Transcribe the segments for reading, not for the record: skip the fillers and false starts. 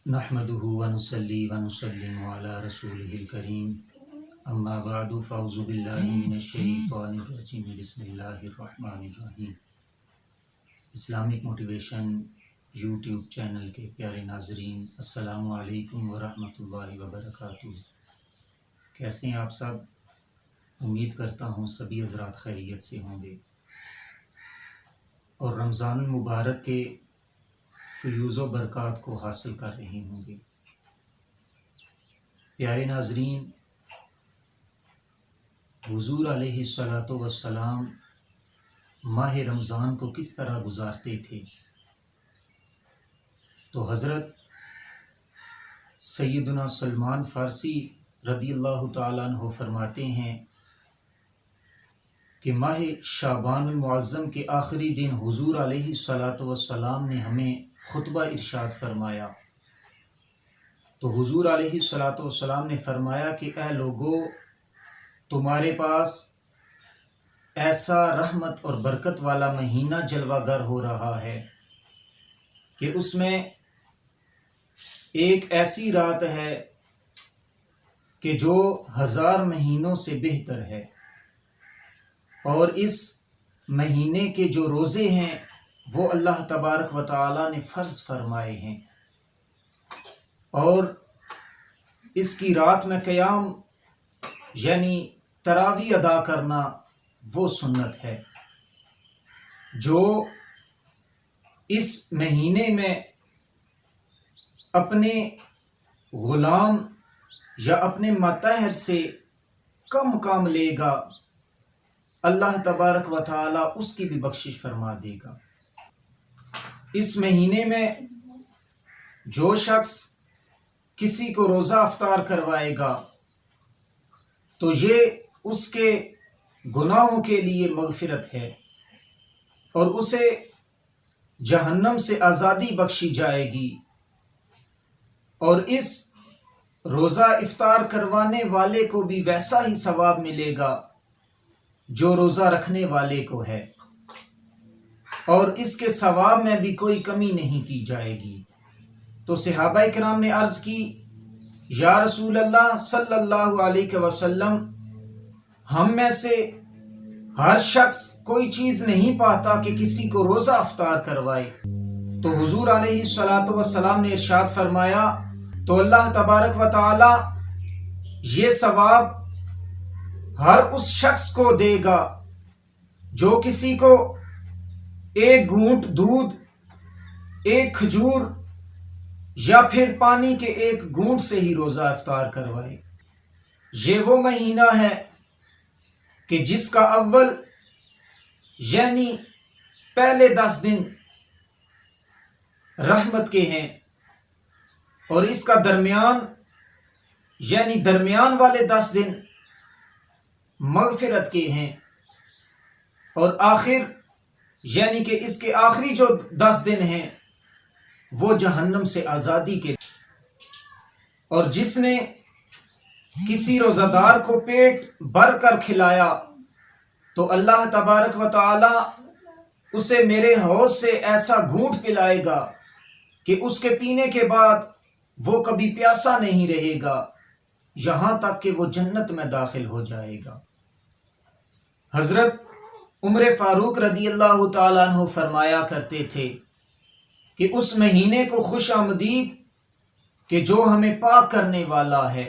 نحمده ونصلي ونسلم على رسوله الكريم اما بعد فاعوذ باللہ من الشیطان الرجیم بسم اللہ الرحمن الرحیم۔ اسلامک موٹیویشن یوٹیوب چینل کے پیارے ناظرین، السلام علیکم ورحمۃ اللہ وبرکاتہ۔ کیسے ہیں آپ سب؟ امید کرتا ہوں سبھی حضرات خیریت سے ہوں گے اور رمضان المبارک کے فیوز و برکات کو حاصل کر رہے ہوں گے۔ پیارے ناظرین، حضور علیہ الصلاۃ والسلام ماہ رمضان کو کس طرح گزارتے تھے؟ تو حضرت سیدنا سلمان فارسی رضی اللہ تعالیٰ عنہ فرماتے ہیں کہ ماہ شعبان المعظم کے آخری دن حضور علیہ الصلاۃ والسلام نے ہمیں خطبہ ارشاد فرمایا۔ تو حضور علیہ الصلاۃ والسلام نے فرمایا کہ اے لوگو، تمہارے پاس ایسا رحمت اور برکت والا مہینہ جلوہ گر ہو رہا ہے کہ اس میں ایک ایسی رات ہے کہ جو 1000 مہینوں سے بہتر ہے، اور اس مہینے کے جو روزے ہیں وہ اللہ تبارک و تعالی نے فرض فرمائے ہیں، اور اس کی رات میں قیام یعنی تراویح ادا کرنا وہ سنت ہے۔ جو اس مہینے میں اپنے غلام یا اپنے ماتحت سے کم کام لے گا، اللہ تبارک و تعالی اس کی بھی بخشش فرما دے گا۔ اس مہینے میں جو شخص کسی کو روزہ افطار کروائے گا تو یہ اس کے گناہوں کے لیے مغفرت ہے، اور اسے جہنم سے آزادی بخشی جائے گی، اور اس روزہ افطار کروانے والے کو بھی ویسا ہی ثواب ملے گا جو روزہ رکھنے والے کو ہے، اور اس کے ثواب میں بھی کوئی کمی نہیں کی جائے گی۔ تو صحابہ کرام نے عرض کی، یا رسول اللہ صلی اللہ علیہ وسلم، ہم میں سے ہر شخص کوئی چیز نہیں پاتا کہ کسی کو روزہ افطار کروائے۔ تو حضور علیہ الصلاۃ والسلام نے ارشاد فرمایا، تو اللہ تبارک و تعالی یہ ثواب ہر اس شخص کو دے گا جو کسی کو ایک گھونٹ دودھ، ایک کھجور یا پھر پانی کے ایک گھونٹ سے ہی روزہ افطار کروائے۔ یہ وہ مہینہ ہے کہ جس کا اول یعنی پہلے 10 دن رحمت کے ہیں، اور اس کا درمیان یعنی درمیان والے 10 دن مغفرت کے ہیں، اور آخر یعنی کہ اس کے آخری جو 10 دن ہیں وہ جہنم سے آزادی کے۔ اور جس نے کسی روزہ دار کو پیٹ بھر کر کھلایا تو اللہ تبارک و تعالی اسے میرے حوض سے ایسا گھونٹ پلائے گا کہ اس کے پینے کے بعد وہ کبھی پیاسا نہیں رہے گا، یہاں تک کہ وہ جنت میں داخل ہو جائے گا۔ حضرت عمر فاروق رضی اللہ تعالیٰ عنہ فرمایا کرتے تھے کہ اس مہینے کو خوش آمدید کہ جو ہمیں پاک کرنے والا ہے،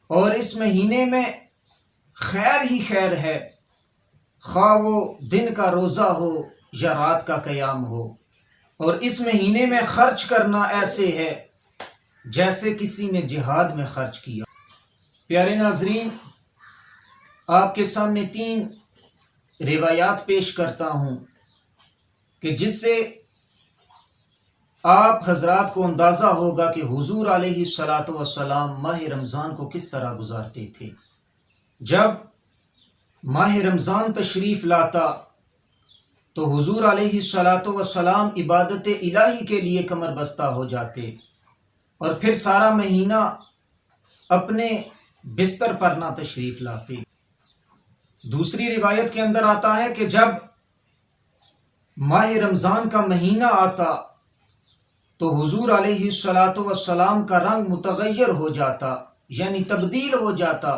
اور اس مہینے میں خیر ہی خیر ہے، خواہ وہ دن کا روزہ ہو یا رات کا قیام ہو، اور اس مہینے میں خرچ کرنا ایسے ہے جیسے کسی نے جہاد میں خرچ کیا۔ پیارے ناظرین، آپ کے سامنے 3 روایات پیش کرتا ہوں کہ جس سے آپ حضرات کو اندازہ ہوگا کہ حضور علیہ الصلاۃ والسلام ماہ رمضان کو کس طرح گزارتے تھے۔ جب ماہ رمضان تشریف لاتا تو حضور علیہ الصلاۃ والسلام عبادت الہی کے لیے کمر بستہ ہو جاتے، اور پھر سارا مہینہ اپنے بستر پر نہ تشریف لاتے۔ دوسری روایت کے اندر آتا ہے کہ جب ماہ رمضان کا مہینہ آتا تو حضور علیہ الصلاۃ والسلام کا رنگ متغیر ہو جاتا، یعنی تبدیل ہو جاتا،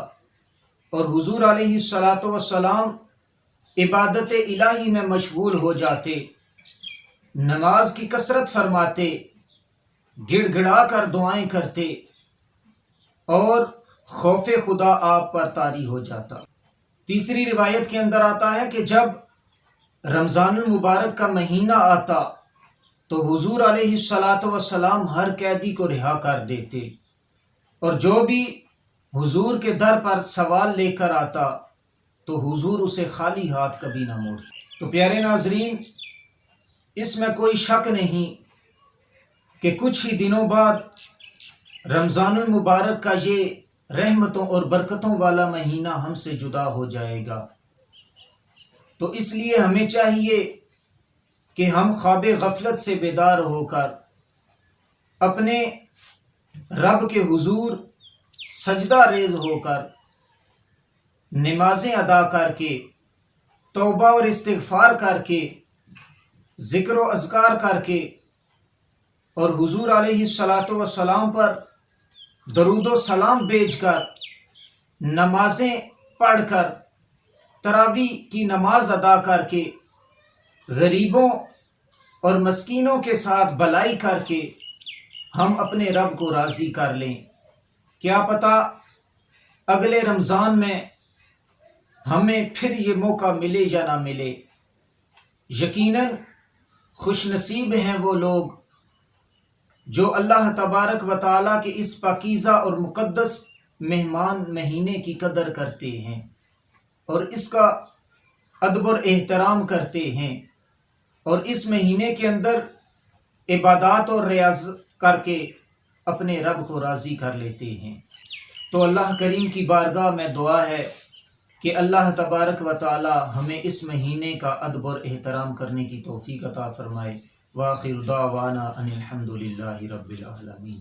اور حضور علیہ الصلاۃ والسلام عبادت الہی میں مشغول ہو جاتے، نماز کی کثرت فرماتے، گڑ گڑا کر دعائیں کرتے، اور خوف خدا آپ پر طاری ہو جاتا۔ تیسری روایت کے اندر آتا ہے کہ جب رمضان المبارک کا مہینہ آتا تو حضور علیہ الصلاۃ والسلام ہر قیدی کو رہا کر دیتے، اور جو بھی حضور کے در پر سوال لے کر آتا تو حضور اسے خالی ہاتھ کبھی نہ موڑتے۔ تو پیارے ناظرین، اس میں کوئی شک نہیں کہ کچھ ہی دنوں بعد رمضان المبارک کا یہ رحمتوں اور برکتوں والا مہینہ ہم سے جدا ہو جائے گا۔ تو اس لیے ہمیں چاہیے کہ ہم خواب غفلت سے بیدار ہو کر اپنے رب کے حضور سجدہ ریز ہو کر نمازیں ادا کر کے، توبہ اور استغفار کر کے، ذکر و اذکار کر کے، اور حضور علیہ الصلاۃ والسلام پر درود و سلام بھیج کر، نمازیں پڑھ کر، تراویح کی نماز ادا کر کے، غریبوں اور مسکینوں کے ساتھ بھلائی کر کے ہم اپنے رب کو راضی کر لیں۔ کیا پتہ اگلے رمضان میں ہمیں پھر یہ موقع ملے یا نہ ملے۔ یقیناً خوش نصیب ہیں وہ لوگ جو اللہ تبارک و تعالیٰ کے اس پاکیزہ اور مقدس مہمان مہینے کی قدر کرتے ہیں اور اس کا ادب اور احترام کرتے ہیں، اور اس مہینے کے اندر عبادات اور ریاضت کر کے اپنے رب کو راضی کر لیتے ہیں۔ تو اللہ کریم کی بارگاہ میں دعا ہے کہ اللہ تبارک و تعالی ہمیں اس مہینے کا ادب اور احترام کرنے کی توفیق عطا فرمائے۔ وآخر دعوانا ان الحمد للہ رب العالمین۔